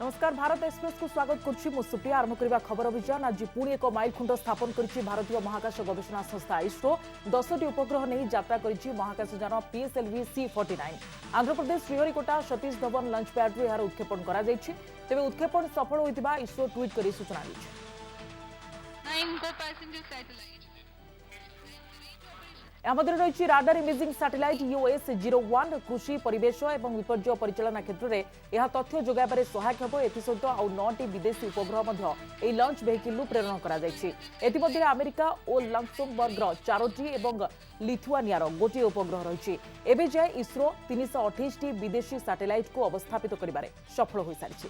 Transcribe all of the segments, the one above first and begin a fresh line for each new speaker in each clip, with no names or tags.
नमस्कार भारत एक्सप्रेस को स्वागत करुच्ची सुप्रिया आरंभ करबा खबर अभियान आज पुणी एक माइलखुंट स्थापन करिछि भारतीय महाकाश गवेषणा संस्था इसरो 10टी उपग्रह नहीं यात्रा करिछि महाकाशयान PSLV-C49 Andhra Pradesh Sriharikota Satish Dhawan lunch pad यार उत्क्षेपण करा जायछि तेबे उत्क्षेपण सफल होइतिबा इसरो ट्वीट करी सूचना दैछि। रही राडार इमेजिंग सैटेलाइट US-01 कृषि परिवेश और विपर्य परिचालना क्षेत्र में यह तथ्य जोगाइबार सहायक होब। एसत आउ 9टी विदेशी उपग्रह लंच वेहिकल प्रेरण कर अमेरिका और लक्समबर्गर 4टी और लिथुआनियार गोटे उपग्रह रही एवं जाए इसरो 328टी विदेशी सैटेलाइट को अवस्थापित कर सफल हो सारी।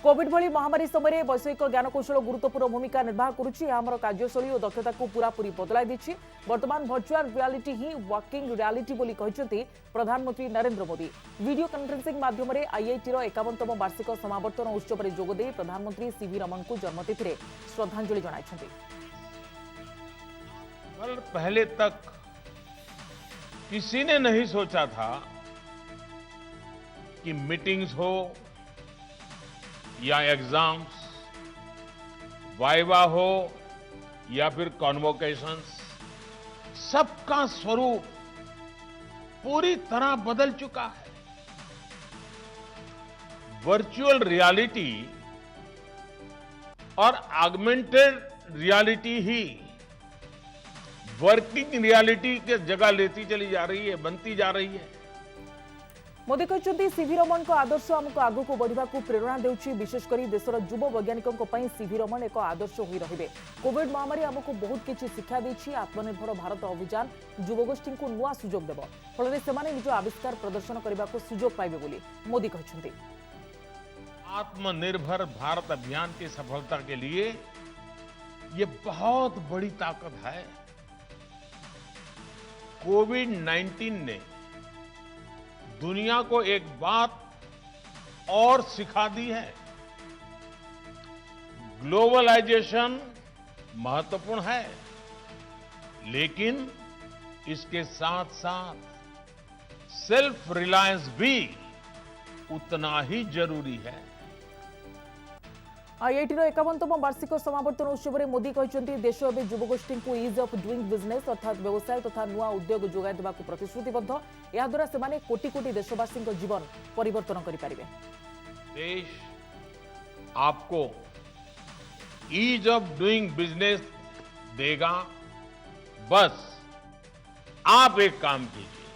कोविड भली महामारी समय वैषयिक ज्ञानकौशल गुरुत्वपूर्ण भूमिका निर्वाह करुच्ची आमर कार्यशैली और दक्षता को पूरापूरी बदलाई देछि। वर्तमान वर्चुअल रियालिटी ही वर्किंग रियालिटी बोली कहिसेंती प्रधानमंत्री नरेंद्र मोदी। वीडियो कॉन्फ्रेंसिंग माध्यम आईआईटी 51तम वार्षिक समावर्तन उत्सव में जोगदे प्रधानमंत्री सीवी रमन को जन्मतिथि श्रद्धांजलि जणाइछन्ती।
पहले तक किसी ने नहीं सोचा था कि मीटिंग्स हो या एग्जाम्स, वाइवा हो या फिर कॉन्वोकेशंस, सबका स्वरूप पूरी तरह बदल चुका है। वर्चुअल रियलिटी और ऑगमेंटेड रियलिटी ही वर्किंग रियलिटी के जगह लेती चली जा रही है, बनती जा रही है।
मोदी कहते सीवी रमन को आदर्श आमको आगु को बढ़ा प्रेरणा देउछि। विशेषकर देशर युव वैज्ञानिकों सीवी रमन एक आदर्श होई रहिबे। कोविड महामारी आमको बहुत किछि शिक्षा देछि। आत्मनिर्भर भारत अभियान युवगोष्ठी को नुआ सुजोग देव फल से निज आविष्कार प्रदर्शन करने को सुजोग पाइबे बोली मोदी कहते।
आत्मनिर्भर भारत अभियान की सफलता के लिए ये बहुत बड़ी ताकत है। कोविड-19 ने दुनिया को एक बात और सिखा दी है। ग्लोबलाइजेशन महत्वपूर्ण है, लेकिन इसके साथ साथ सेल्फ रिलायंस भी उतना ही जरूरी है।
आईआईटी 51तम वार्षिक समावर्तन उत्सव में मोदी कहते देश एवं युवगोष्ठी को इज ऑफ डूइंग बिजनेस अर्थात व्यवसाय तथा नुआ उद्योग जोगाई देवा प्रतिश्रुतिबद्ध। या द्वारा से कोटी कोटी देशवासी जीवन परिवर्तन करें।
देश आपको ईज ऑफ डूइंग बिजनेस देगा। बस आप एक काम कीजिए,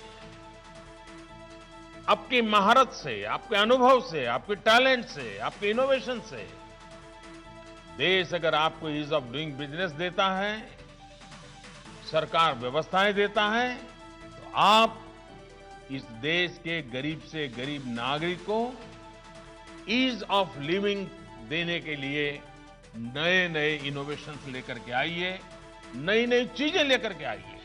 आपकी महारत से, आपके अनुभव से, आपके टैलेंट से, आपके इनोवेशन से देश अगर आपको ईज ऑफ डूइंग बिजनेस देता है, सरकार व्यवस्थाएं देता है, तो आप इस देश के गरीब से गरीब नागरिक को ईज ऑफ लिविंग देने के लिए नए नए इनोवेशंस लेकर के आइए, नई नई चीजें लेकर के आइए।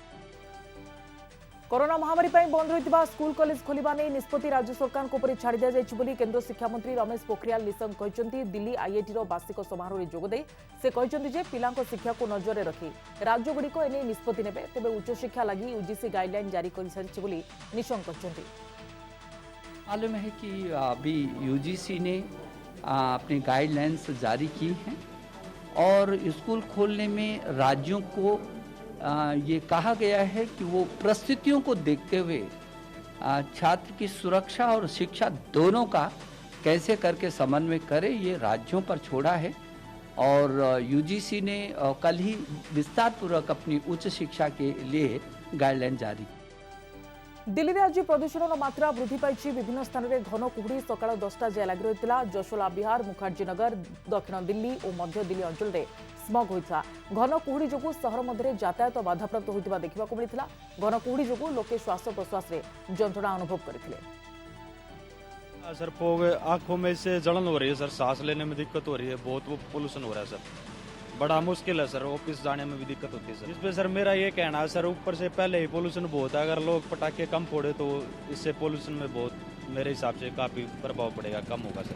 कोरोना महामारी बंद होता स्कूल कॉलेज खोलिबा नहीं निष्पत्ति राज्य सरकार को छाड़ी दिया जाइछि केंद्र शिक्षा मंत्री रमेश पोखरियाल निशंक कहते। दिल्ली आईआईटी वार्षिक समारोह में जोगदे से कहते पिला शिक्षा को नजर रखी राज्यगुड़िक एने निष्पत्ति नेबे। तेबे उच्च शिक्षा लगी यूजीसी गाइडलाइन जारी कर सारिछि बोली निशंक कहते।
मालूम है कि अभी यूजीसी ने अपनी गाइडलाइंस जारी की हैं और स्कूल खोलने में राज्यों को ये कहा गया है कि वो परिस्थितियों को देखते हुए छात्र की सुरक्षा और शिक्षा दोनों का कैसे करके समन्वय करे, ये राज्यों पर छोड़ा है। और यूजीसी ने कल ही विस्तार पूर्वक अपनी उच्च शिक्षा के लिए गाइडलाइन जारी की।
दिल्ली में आज प्रदूषण मात्रा वृद्धि पाई। विभिन्न स्थान में घन कुहुड़ी सकाळ 10टा जाए लगी रही। जशोला विहार, मुखर्जी नगर, दक्षिण दिल्ली और मध्य दिल्ली अंचल में स्मग होता। घन कुहुड़ी जो सहर मध्य यातायात बाधाप्राप्त होता देखा मिलता। घन कुहुड़ी जो लोके श्वास प्रश्वास में जंत्रणा अनुभव करते।
सर फोग आंखों में से जलन हो रही है सर, सांस लेने में दिक्कत हो रही है, बहुत वो पोल्यूशन हो रहा है सर, बड़ा मुश्किल है सर। ऑफिस जाने में भी दिक्कत होती है सर। इस पे सर मेरा ये कहना है सर, ऊपर से पहले ही पोल्यूशन बहुत है, अगर लोग पटाखे कम फोड़े तो इससे पोल्यूशन में बहुत मेरे हिसाब से काफी प्रभाव पड़ेगा, कम होगा सर।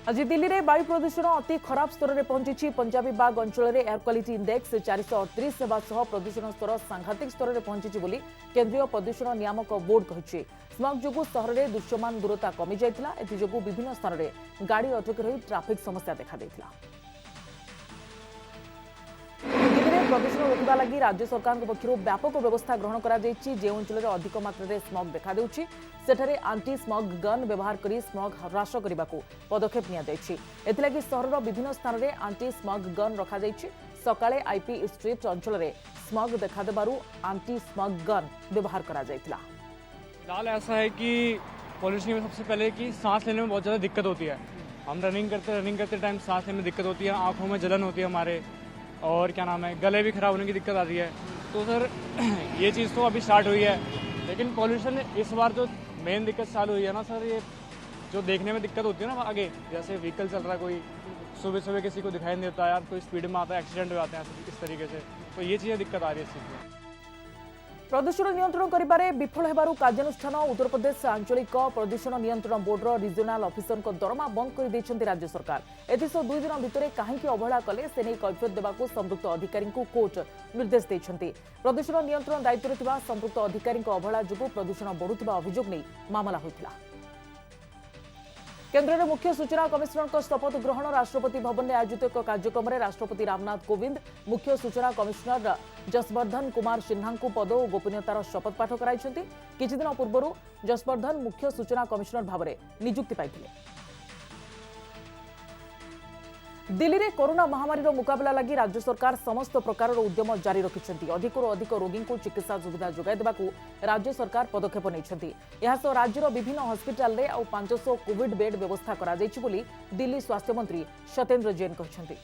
आज दिल्ली में वायु प्रदूषण अति खराब स्तर में पहुंची। पंजाबी बाग अंचल में एयर क्वालिटी इंडेक्स 438 होगा सह प्रदूषण स्तर सांघातिक स्तर में पहुंची बोली केंद्रीय प्रदूषण नियामक बोर्ड कही। स्मग जो सहर में दृश्यमान दूरता कमी जाइतिला। एथिजोगु विभिन्न स्थान में गाड़ी अटकी रही ट्राफिक समस्या देखा देइतिला। दिल्ली में प्रदूषण रोकवा लगी राज्य सरकार पक्षर व्यापक व्यवस्था ग्रहण करा जायछि। जे अंचल में अधिक मात्रा स्मग देखा देउछि सेठारे आंटी स्मग गन व्यवहार करी स्मग ह्रास करने को पदक्षेप निया जायछि। एथिलागि सहरर विभिन्न स्थान में आंटी स्मग गन रखा जायछि। सकाळे आईपी स्ट्रीट अंचल में स्मग देखा देबारु आंटी स्मग गन व्यवहार करा जायतिला।
फिलहाल ऐसा है कि पॉल्यूशन में सबसे पहले कि सांस लेने में बहुत ज़्यादा दिक्कत होती है। हम रनिंग करते टाइम सांस लेने में दिक्कत होती है, आंखों में जलन होती है हमारे, और क्या नाम है, गले भी खराब होने की दिक्कत आती है। तो सर ये चीज़ तो अभी स्टार्ट हुई है, लेकिन पॉल्यूशन इस बार जो मेन दिक्कत चालू हुई है ना सर, ये जो देखने में दिक्कत होती है ना आगे, जैसे व्हीकल चल रहा है, कोई सुबह सुबह किसी को दिखाई नहीं देता यार, कोई स्पीड में आता है, एक्सीडेंट हो जाते हैं इस तरीके से। तो ये चीज़ें दिक्कत आ रही है इस चीज़ में।
प्रदूषण नियंत्रण करिबारे विफल हेबारु कार्यानुष्ठान उत्तर प्रदेश आंचलिक प्रदूषण नियंत्रण बोर्डर रिजनाल ऑफिसर दरमा बंद कर दैछन्ति राज्य सरकार। एथिसो 2 दिन भितर काहेकि अवहेला कले से नै कैफियत देबाकू संपृक्त अधिकारी को कोर्ट निर्देश दैछन्ति। प्रदूषण नियंत्रण दायित्व थिबा संपृक्त अधिकारी अवहेला जुगु प्रदूषण बढ़ुथिबा अभियोग नै मामला होइतिला। केन्द्र मुख्य सूचना कमिशनर शपथ ग्रहण राष्ट्रपति भवन में आयोजित एक कार्यक्रम में राष्ट्रपति रामनाथ कोविंद मुख्य सूचना कमिशनर जसवर्धन कुमार सिन्हा को पद और गोपनीयतार शपथ पाठ कराई। किछि दिन पूर्व जसवर्धन मुख्य सूचना कमिशनर भाव में नियुक्ति पाइथिले। दिल्ली में कोरोना महामारी मुकाबला लगी राज्य सरकार समस्त प्रकार उद्यम जारी रखिंट। अधिकरू अधिक रोगी को चिकित्सा सुविधा जोगाई देबाकू राज्य सरकार पदक्षेप नहीं। राज्यर विभिन्न हस्पिटाल में 500 कोविड बेड व्यवस्था करा जायछि बोली दिल्ली स्वास्थ्य मंत्री सत्येंद्र जैन कहछन्ति।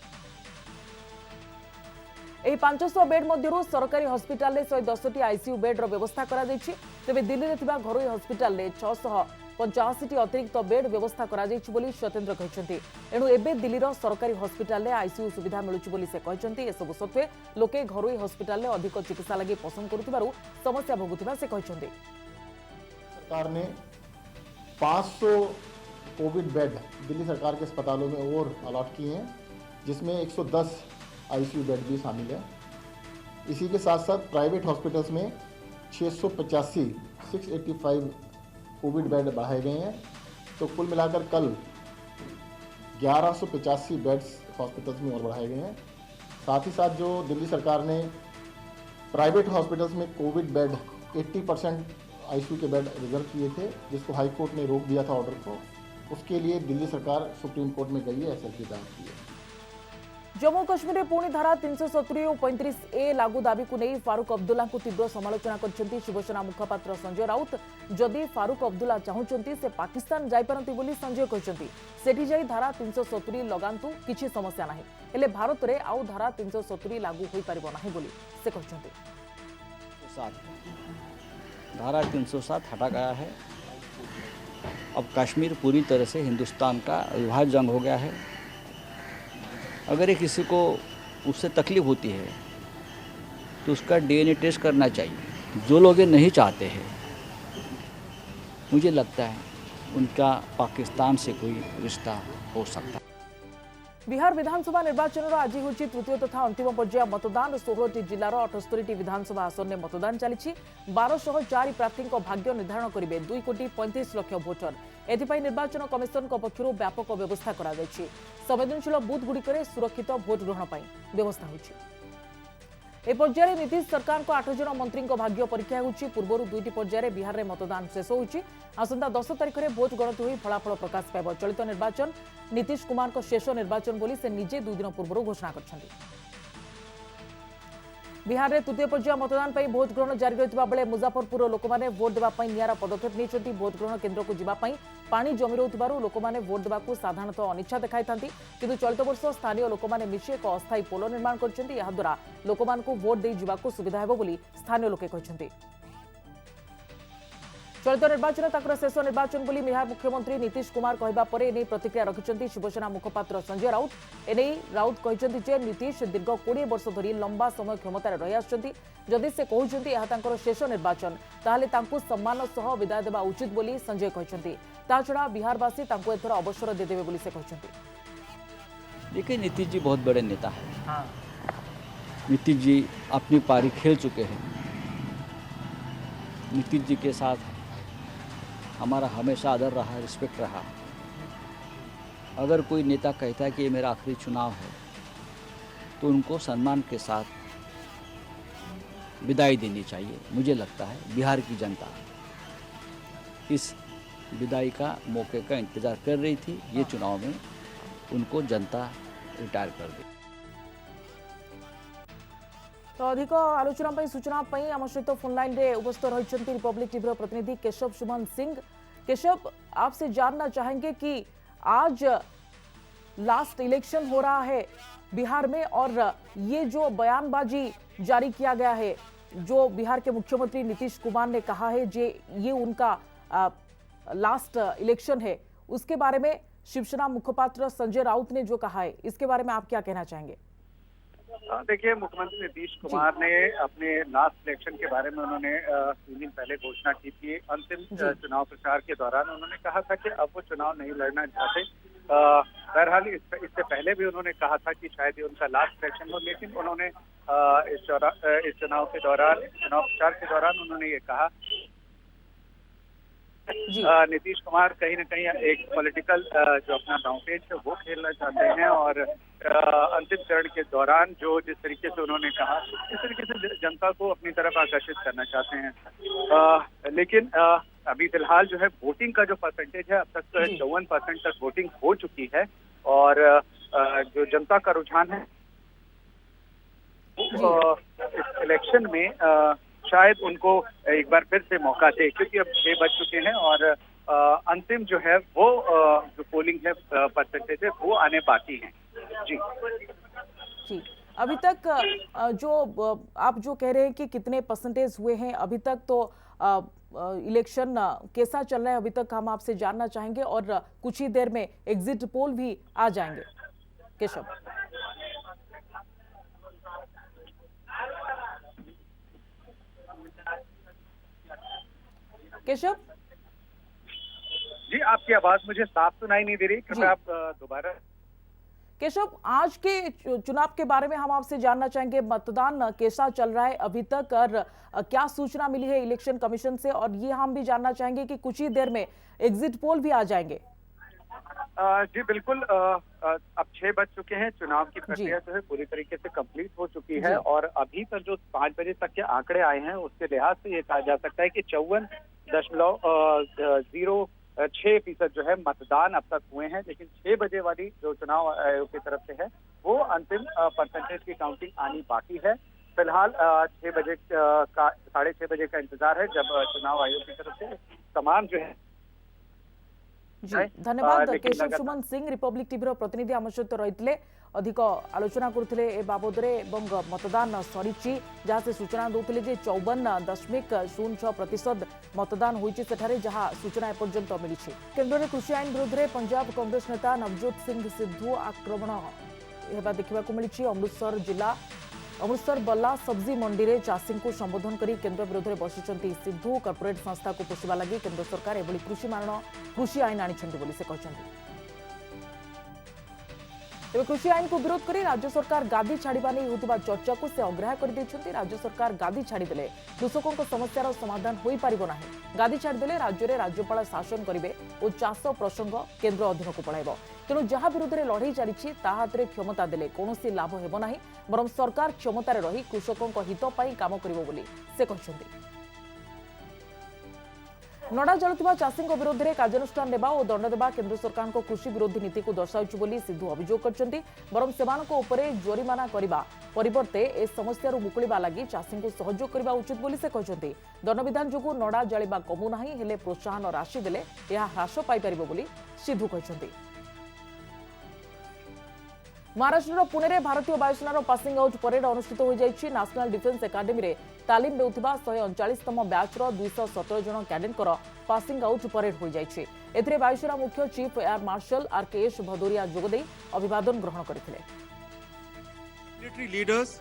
एही 500 बेड मध्यरु सरकारी हस्पिटाल में 110टी आईसीयू बेड व्यवस्था करा जायछि। तेबे दिल्ली में थिबा घरोई हस्पिटाल में 685टी अतिरिक्त बेड व्यवस्था करा जायछि बोली सत्येंद्र कहछन्ति। एणु एबे दिल्लीर सरकारी हस्पिटाल में आईसीयू सुविधा मिलुछि बोली से कहछन्ति। एसबु सत्वे लोके घरोई हस्पिटाल में अधिक चिकित्सा लगी पसंद करुथिबारु समस्या भोगुथिबा से कहछन्ति।
सरकार ने 500 कोविड बेड दिल्ली सरकार के अस्पतालों में और अलॉट किए हैं, जिसमें 110 आईसीयू बेड भी शामिल है। इसी के साथ साथ प्राइवेट हॉस्पिटल्स में 685 कोविड बेड बढ़ाए गए हैं। तो कुल मिलाकर कल 1185 बेड्स हॉस्पिटल्स में और बढ़ाए गए हैं। साथ ही साथ जो दिल्ली सरकार ने प्राइवेट हॉस्पिटल्स में कोविड बेड 80% आईसीयू के बेड रिजर्व किए थे, जिसको हाई कोर्ट ने रोक दिया था ऑर्डर को, उसके लिए दिल्ली सरकार सुप्रीम कोर्ट में गई है, एसएलपी दायर की है।
जम्मू कश्मीर में पुणी धारा 370 और 35A लागू दाबी को नहीं फारूक अब्दुल्ला को तीव्र समालोचना करछन्ति शिवसेना मुखपात्र संजय राउत। जदि फारूक अब्दुल्ला चाहूचंती से पाकिस्तान जाई पारंती बोली संजय कहछन्ति। सेठी जाई धारा 370 लगांतु किछि समस्या नाही, हेले भारत रे आउ धारा 370 लागू होई परिबो नाही बोली से कहछन्ति।
धारा 307 हटा गया है। अब कश्मीर पूरी तरह से हिंदुस्तान का अविभाज्य अंग हो गया है। अगर ये किसी को उससे तकलीफ होती है तो उसका डीएनए टेस्ट करना चाहिए। जो लोग ये नहीं चाहते हैं, मुझे लगता है उनका पाकिस्तान से कोई रिश्ता हो सकता है।
बिहार विधानसभा निर्वाचन आज हूँ तृतीय तथा अंतिम पर्याय मतदान। 16टी जिलार 78टी विधानसभा आसन में मतदान चली। 1204 प्रार्थी भाग्य निर्धारण करेंगे 2,35,00,000 भोटर। एथिपाई निर्वाचन कमिशन पक्षर व्यापक व्यवस्था करा जायछि। संवेदनशील बूथ गुड़िक सुरक्षित भोट ग्रहण व्यवस्था होछि। ए पर्यायर नीतीश सरकार को 8 जन मंत्री भाग्य परीक्षा होछि। पूर्व 2टी पर्यायर बिहार में मतदान शेष होछि। आसंता 10 तारिख में भोट गणति होई फलाफल प्रकाश पाइब। चलित निर्वाचन नीतीश कुमार को शेष निर्वाचन बोली से निजे 2 दिन पूर्व घोषणा करछन्ति। बिहार में तृतीय पर्याय मतदान पर भोट ग्रहण जारी रहितबा बेले मुजफ्फरपुर लोक मैंने भोट देवाई निरा पदक्षेप नहीं। भोट ग्रहण केन्द्र को जावाई पानी जमी रहुथिबारु लोक मैंने भोट देवाक साधारणतः अनिच्छा देखाई किंतु चलित वर्ष स्थानीय लोक मैंने मिशी एक अस्थायी पोल निर्माण करद्वारा लोक भोट दे जावाक सुविधा हेबो बोली स्थानीय लोके कहछन्ति। चलित निर्वाचन ताकर शेष निर्वाचन बोली बिहार मुख्यमंत्री नीतीश कुमार कहवा पर एने प्रतिक्रिया रखिंट शिवसेना मुखपात्र संजय राउत। एने राउत कहते जे नीतीश दीर्घ 20 वर्ष धरी लंबा समय क्षमतार रही आछन्ति। जदि से कहउछन्ति यह तांकर शेष निर्वाचन ताहले तांकु सम्मान सह विदाय देबा उचित बोली संजय कहछन्ति। ता छड़ा बिहारवासी तांको एथर अवसर देदेबे बोली से कहछन्ती।
देखिए, नीतीश जी बहुत बड़े नेता हैं। नीतीश जी अपनी पारी खेल चुके हैं। नीतीश जी के साथ हमारा हमेशा आदर रहा, रिस्पेक्ट रहा। अगर कोई नेता कहता है कि ये मेरा आखिरी चुनाव है तो उनको सम्मान के साथ विदाई देनी चाहिए। मुझे लगता है बिहार की जनता इस विदाई का मौके का इंतज़ार कर रही थी। ये चुनाव में उनको जनता रिटायर कर दी।
तो अधिक आलोचना सूचना आम सहित फोनलाइन रे उपस्थित रही रिपब्लिक टीवी प्रतिनिधि केशव सुमन सिंह। केशव, आपसे जानना चाहेंगे कि आज लास्ट इलेक्शन हो रहा है बिहार में और ये जो बयानबाजी जारी किया गया है, जो बिहार के मुख्यमंत्री नीतीश कुमार ने कहा है जे ये उनका लास्ट इलेक्शन है, उसके बारे में शिवसेना मुखपात्र संजय राउत ने जो कहा है, इसके बारे में आप क्या कहना चाहेंगे?
देखिए, मुख्यमंत्री नीतीश कुमार ने अपने लास्ट इलेक्शन के बारे में उन्होंने 3 दिन पहले घोषणा की थी। अंतिम चुनाव प्रचार के दौरान उन्होंने कहा था कि अब वो चुनाव नहीं लड़ना चाहते। बहरहाल इससे पहले भी उन्होंने कहा था कि शायद ये उनका लास्ट इलेक्शन हो, लेकिन उन्होंने इस चुनाव प्रचार के दौरान उन्होंने ये कहा नीतीश कुमार कहीं न कहीं एक पॉलिटिकल जो अपना दांवपेच है वो खेलना चाहते हैं और अंतिम चरण के दौरान जो जिस तरीके से उन्होंने कहा, इस तरीके से जनता को अपनी तरफ आकर्षित करना चाहते हैं। लेकिन अभी फिलहाल जो है वोटिंग का जो परसेंटेज है, अब तक 54% तक वोटिंग हो चुकी है और जो जनता का रुझान है इस इलेक्शन में शायद उनको एक बार फिर से मौका दे, क्योंकि अब 6 बज चुके हैं और अंतिम जो है वो जो पोलिंग है परसेंटेज है वो आने बाकी हैं। जी,
अभी तक जो आप जो कह रहे हैं कि कितने परसेंटेज हुए हैं अभी तक, तो इलेक्शन कैसा चल रहा है अभी तक हम आपसे जानना चाहेंगे और कुछ ही देर में एग्जिट पोल भी आ जाएंगे। केशव, केशव
जी, आपकी आवाज मुझे साफ सुनाई नहीं दे रही, कृपया आप दोबारा।
केशव, आज के चुनाव के बारे में हम आपसे जानना चाहेंगे, मतदान कैसा चल रहा है अभी तक और क्या सूचना मिली है इलेक्शन कमीशन से, और ये हम भी जानना चाहेंगे कि कुछ ही देर में एग्जिट पोल भी आ जाएंगे।
जी बिल्कुल, अब 6 बज चुके हैं, चुनाव की प्रक्रिया जो है पूरी तरीके से कंप्लीट हो चुकी है और अभी तक जो 5 बजे तक के आंकड़े आए हैं उसके लिहाज से ये कहा जा सकता है कि 54.06% जो है मतदान अब तक हुए हैं। लेकिन 6 बजे वाली जो चुनाव आयोग की तरफ से है वो अंतिम परसेंटेज की काउंटिंग आनी बाकी है। फिलहाल 6 बजे का 6:30 बजे का इंतजार है जब चुनाव आयोग की तरफ से तमाम जो है।
जी धन्यवाद केशव सुमन सिंह, रिपब्लिक टीवी प्रतिनिधि आम सहित रही अधिक आलोचना करते ए बाबद मतदान सरी जहाँ से सूचना दूसरे 54.06% मतदान होती जहाँ सूचना एपर्यंत मिली। केन्द्र में कृषि आईन विरोध में पंजाब कांग्रेस नेता नवजोत सिंह सिद्धू आक्रमण देखा मिली। अमृतसर बल्ला सब्जी मंडी में चाषी को संबोधन कर केन्द्र विरोध में बसिंट सिद्धू। कॉर्पोरेट संस्था को पोषिबा लगी केन्द्र सरकार एभली कृषि आईन आनिछन्ति बोली से कहछन्ति। तेज कृषि आईन को विरोध कर राज्य सरकार गादी छाड़ा नहीं होता चर्चा को से अग्राह्य कर देछन्ति। राज्य सरकार गादी छाड़देले कृषकों समस्यार समाधान हो पारिबो नाही। गादी छाड़देले राज्य में राज्यपाल शासन करेंगे और चाष प्रसंग केन्द्र अधीन को पड़ाइब। तेणु जहाँ विरोध में लड़ाई चली हाथ में क्षमता देले कौन लाभ हेब नाही, बरं सरकार क्षमतार रही कृषकों हित पाई काम करिबो बोली से कहछन्ति। नड़ा जलुवा चाषी विरोध में कार्यानुष्ठान नेबा और दंड देबा केन्द्र सरकार को कृषि विरोधी नीति को दर्शाउछि बोली सिद्धू अभियोग करछन्ति। बरं सेमानक उपरे जोरिमाना करिबा परिवर्ते ए समस्या मुकुलिबा लागि चाषी को सहयोग करबा उचित बोली से कहछन्ति। दंडविधान जोगु नड़ा जलिबा कमु नाही, हेले प्रोत्साहन राशि देले यह ह्रास पाई परिबो बोली सिद्धू कहछन्ति। महाराष्ट्र पुणे में भारतीय वायुसेना पासिंग आउट परेड अनुष्ठित हो जाइछि। नेशनल डिफेंस एकाडेमी रे तालीम देउथिबा 139तम बैचर 217 जन कैडेटकर पासिंग आउट परेड हो जाइछि। एथिरे वायुसेना मुख्य chief air marshal RKS Bhadauria जोगदे अभिवादन ग्रहण करथिले।
Military leaders,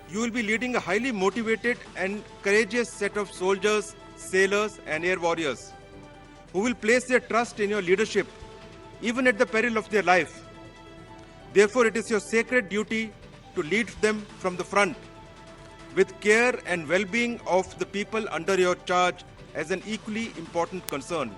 you will be leading a highly motivated and courageous set of soldiers, sailors and air warriors who will place their trust in your leadership even at the peril of their life. Therefore, it is your sacred duty to lead them from the front with care and well-being of the people under your charge as an equally important concern.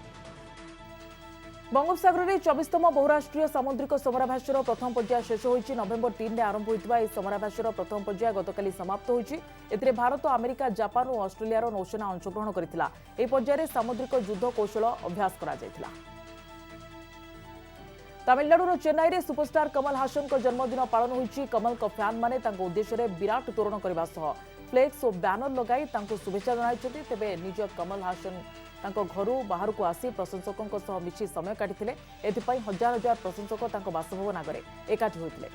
Bangopsagar में 24तम बहुराष्ट्रीय सामुद्रिक समराभ्यासर प्रथम पर्याय शेष होइछि। नवेम्बर 3 रे आरंभ होइतबा ए समराभ्यासर प्रथम पर्याय गतकाली समाप्त होइछि। एथिरे भारत, अमेरिका, जापान और ऑस्ट्रेलिया नौसेना अंशग्रहण करथिला। ए पर्याय सामुद्रिक युद्ध कौशल अभ्यास करा जायथिला। तमिलनाडुर चेन्नई रे सुपरस्टार कमल हासन को जन्मदिन पालन होइछि। कमल को फैन माने तांको उद्देश्य रे विराट तोरण करबा सह फ्लेक्स और बैनर लगाई तांको शुभेच्छा जणाइछथि। तेबे निज कमल हासन तांको घरु बाहर को आसी प्रशंसकों सह मिछि समय काटिथिले। एथिपई हजार हजार प्रशंसक तांको बासभवन आगरे एकाठी होइथिले।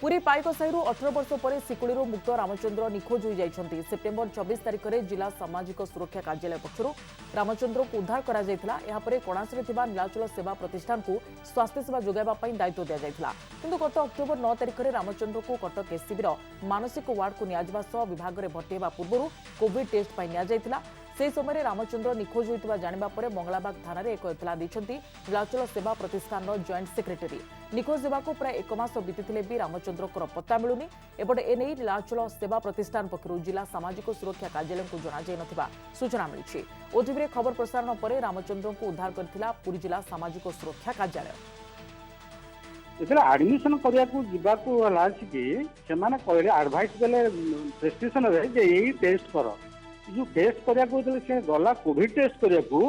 पुरी पाइकसाहीरू 18 वर्ष पर सिकुड़ीरू मुक्त रामचंद्र निखोज हो जाइछन्ति। सेप्टेम्बर 24 तारिख में जिला सामाजिक सुरक्षा कार्यालय पक्षरु रामचंद्र को उद्धार करा जायथिला। एहा परे कोणासरे थिबा नीलाचल सेवा प्रतिष्ठान को स्वास्थ्य सेवा जोगाइबा पई दायित्व दिया जायथिला। किंतु गत अक्टोबर 9 तारिख में रामचंद्र को कटक एससीबीर मानसिक वार्ड को नियाजिबा सह विभाग में भर्ती हेबा पूर्व कोविड टेस्ट पई निया जायथिला। से समय रामचंद्र निखोज होइतबा जानिबा परे मंगलाबाग थाना रे एक इतला दैछन्ति नीलाचल सेवा प्रतिष्ठान जॉइंट सेक्रेटरी। निखोज हेबा को प्राय 1 मास बीतीथिले भी रामचंद्र को पत्ता मिलुनी। एपटे एने नीलाचल सेवा प्रतिष्ठान पक्षरु जिला सामाजिक सुरक्षा कार्यालय को जना जाय नथिबा सूचना मिलिछि। ओटीवी रे खबर प्रसारण परे रामचंद्र को उद्धार करथिला पुरी जिला सामाजिक सुरक्षा कार्यालय।
एथले एडमिशन करिया को जिबा को हला छि कि सेमाने कहले एडवाइस देले प्रेस्क्रिप्शन रे जे एई टेस्ट करो। जो टेस्ट करिया को से गला कोविड टेस्ट करिया को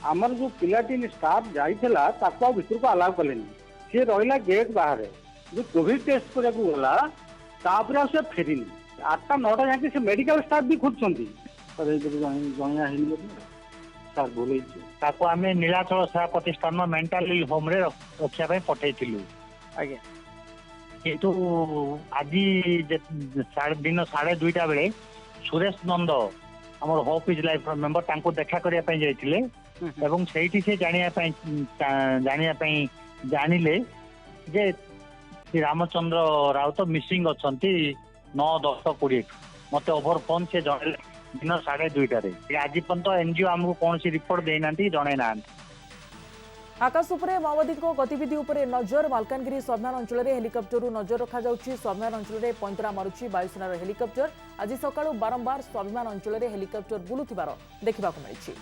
आमर जो पिलाटीन स्टाफ जाइथिला ताको भीतर को अलाउ कलेनी। से रहिला गेट बाहर जो कोविड टेस्ट करिया को गला तापर से फेरिनी 8टा 9टा जाके से मेडिकल स्टाफ भी खुदछंती पर जणिया हिनी सर बोलै छी ताको हमें नीलाचल सेवा प्रतिष्ठान में मेंटल होम रे रखिया पे पठैथिलु। आगे किंतु आज दिन 2:30 बेले सुरेश नंद आमर होप इज लाइफ मेंबर तांको देखा करिया पई जाइथिले एवं सेठी से जानिया पई जानिले जे रामचंद्र राव तो मिसिंग अछंती 9-10-20 मते ओवर फोन से जणले दिन 2:30 रे। आज पर्यंत एनजीओ हमको कौन सी रिपोर्ट देनांती जणे ना।
आकाश उपरे माओवादी गतिविधि उपरे नजर। मालकानगिरी स्वाभिमान अंचल में हेलिकप्टर नजर रखा जाउछि। स्वाभिमान अंचल में पैंतरा मारुछि वायुसेनार हेलिकप्टर। आज सकाळु बारंबार स्वाभिमान अंचल में हेलिकप्टर बुलुथिबार देखा मिली।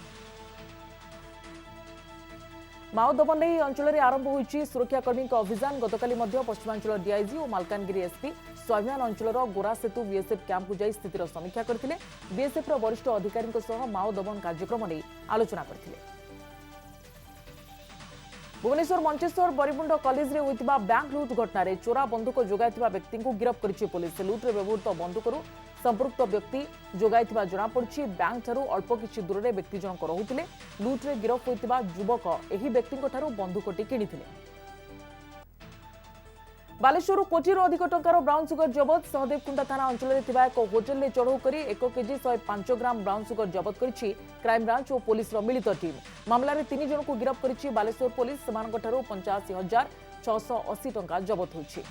माओ दमन नहीं अंचल में आरंभ होइछि सुरक्षाकर्मी अभियान। गतकाली पश्चिमांचल डीआईजी और मालकानगिरी एसपी स्वाभिमान अंचल गोरा सेतु बीएसएफ कैंप को जाई स्थितिर समीक्षा करथिले। बीएसएफ वरिष्ठ अधिकारी सह माओ दमन कार्यक्रम नहीं आलोचना करथिले। भुवनेश्वर मंचेश्वर बरिमुंड कॉलेज रे होइतिबा बैंक लूट घटना रे चोरा बंदूक जोगाइतिबा व्यक्ति को गिरफ्त करिछि पुलिस। लूट रे व्यवहृत बंदूकरू संपृक्त व्यक्ति जोगाइतिबा जଣା पड़छि। बैंक ठारू अल्प किछि दूर रे व्यक्ति जनक रहुतिले। लूट रे गिरफ्त होइतिबा युवक एही व्यक्ति को ठारू बंदूकटी किनिथिले। बालेश्वर कोटी अधिक टंकार ब्राउन सुगर जबत। सहदेवकुंडा थाना अंचल में एक होटेल में चढ़ऊ कर 1 केजी 105 ग्राम ब्राउन सुगर जबत करिछि क्राइमब्रांच और पुलिस मिलित टीम। मामला रे 3 जन को गिरफ्त करिछि बालेश्वर पुलिस। सेमानक ठारू 85,680 टंका जबत होइछि।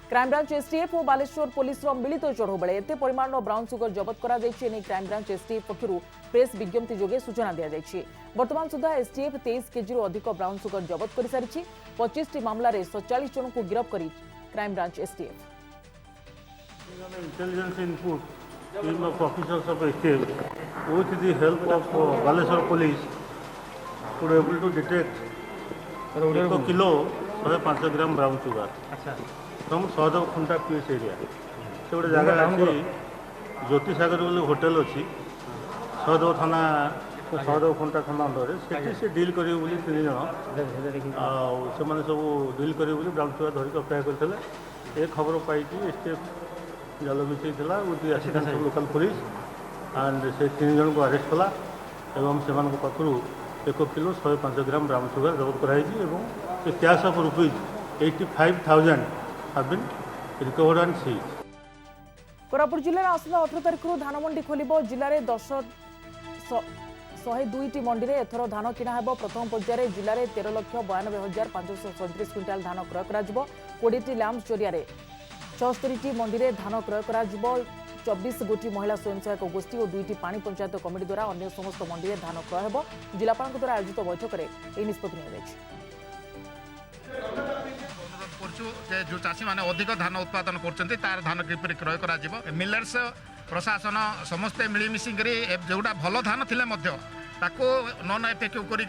क्राइमब्रांच एसटीएफ और बालेश्वर पुलिस मिलित चढ़ऊ बेले एते परिमाण ब्राउन सुगर जबत करा जाइछि। नै क्राइमब्रांच एसटीएफ पक्षरु प्रेस विज्ञप्ति जोगे सूचना दिया जाइछि। वर्तमान सुधा एसटीएफ 23 केजी अधिक ब्राउन सुगर जबत कर सारी। 25टी मामला रे 47 जन को गिरफ्त करी crime branch STF.
Intelligence input, team of officers of STF with the help of Baleshwar police were able to detect 1 kilo 105 gram brown sugar from Sahadevkunda PS area. से गोटे जगह अच्छी ज्योति सागर बोले होटेल अच्छी सहदेव थाना सहदेवकुंडा थाना अंडर से डील करेंगे बोली 3 जन से सब डील करेंगे ब्राउन सुगर धरिक अपेक्षा करते। एक खबर पाई एसटीएफ जाल बिछा with the assistance of local police and से 3 जन को अरेस्ट कला एवं से पाखु 1 किलो 105 ग्राम ब्राउन सुगर जबत कराई। Cash of rupees 85,000 have been recovered and seized.
Koraput जिले में आसंता 18 तारिख धान मंडी खोलिबो। जिले में 102टी मंडी में एथर धान किणा हेबो। प्रथम पर्याय जिले में 13,92,537 क्विंटाल धान क्रय करा जिवो। 20टी लैम्प जरिया 74टी मंडी में धान क्रय करा जिवो। 24 गोटी महिला स्वयं सहायक गोष्ठी और 2टी पानी पंचायत कमिटी द्वारा अन्य समस्त मंडी में धान क्रय हो। जिलापाल द्वारा आयोजित बैठक में यह निष्पत्ति निया
जो चाषी मैंने अधिक धान उत्पादन कर तार धान किपर क्रय कर मिलर्स प्रशासन समस्ते मिलमिशी जोटा भल धान थिले ताको नन एफेक्यू करी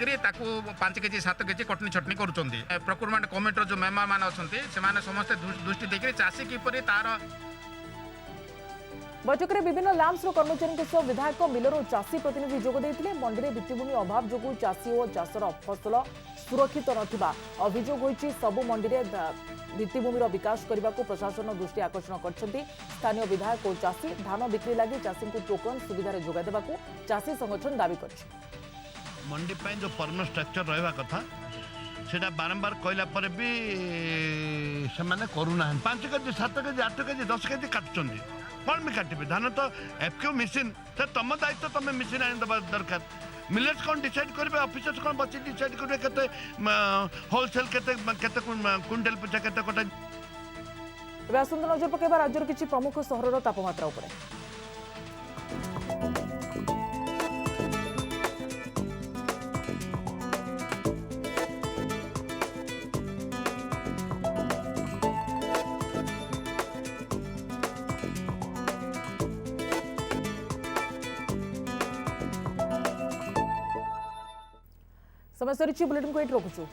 5 केजी 7 केजी कटनी छटनी कर प्रोक्योरमेंट कमिटीर जो मेम्बर मैंने अच्छा समस्ते दृष्टि देकर चाषी किपर तार
बैठक में विभिन्न लाम्स कर्मचारी सह विधायक मिलर और चाषी प्रतिनिधि जोग देते। मंडी में भित्तिभूमि अभाव जो चाषी और चाषर फसल सुरक्षित नथिबा अभियोग होईछि। सबु मंडी में भित्तिभूमिर विकास करने को प्रशासन दृष्टि आकर्षण करछन्ति। स्थानीय विधायक और चाषी धान बिक्री लगी चाषी को टोकन सुविधा जोगाई देबाकू चाषी संगठन दाबी करछि।
मंडी पे जो परमानेंट स्ट्रक्चर रहा कथा सेटा बारंबार कहला पर भी से करूना 5 केजी 7 केजी 8 केजी 10 केजी काटुंट कौन भी काटे धान तो एफक्यू मेसीन तो तुम दायित्व तुम मेसीन आनी देवा दरकार। मिलेट्स कौन डिसाइड करेंगे ऑफिसर्स कौन बच्चे डिसाइड करेंगे केते होलसेल केते क्विंटल पिछा केते कटा।
आसंता नजर पकेबा राज्यर किछि प्रमुख सहरर तापमात्रा उपरे। समय सरी बुलेटिन को ये रोकुछु।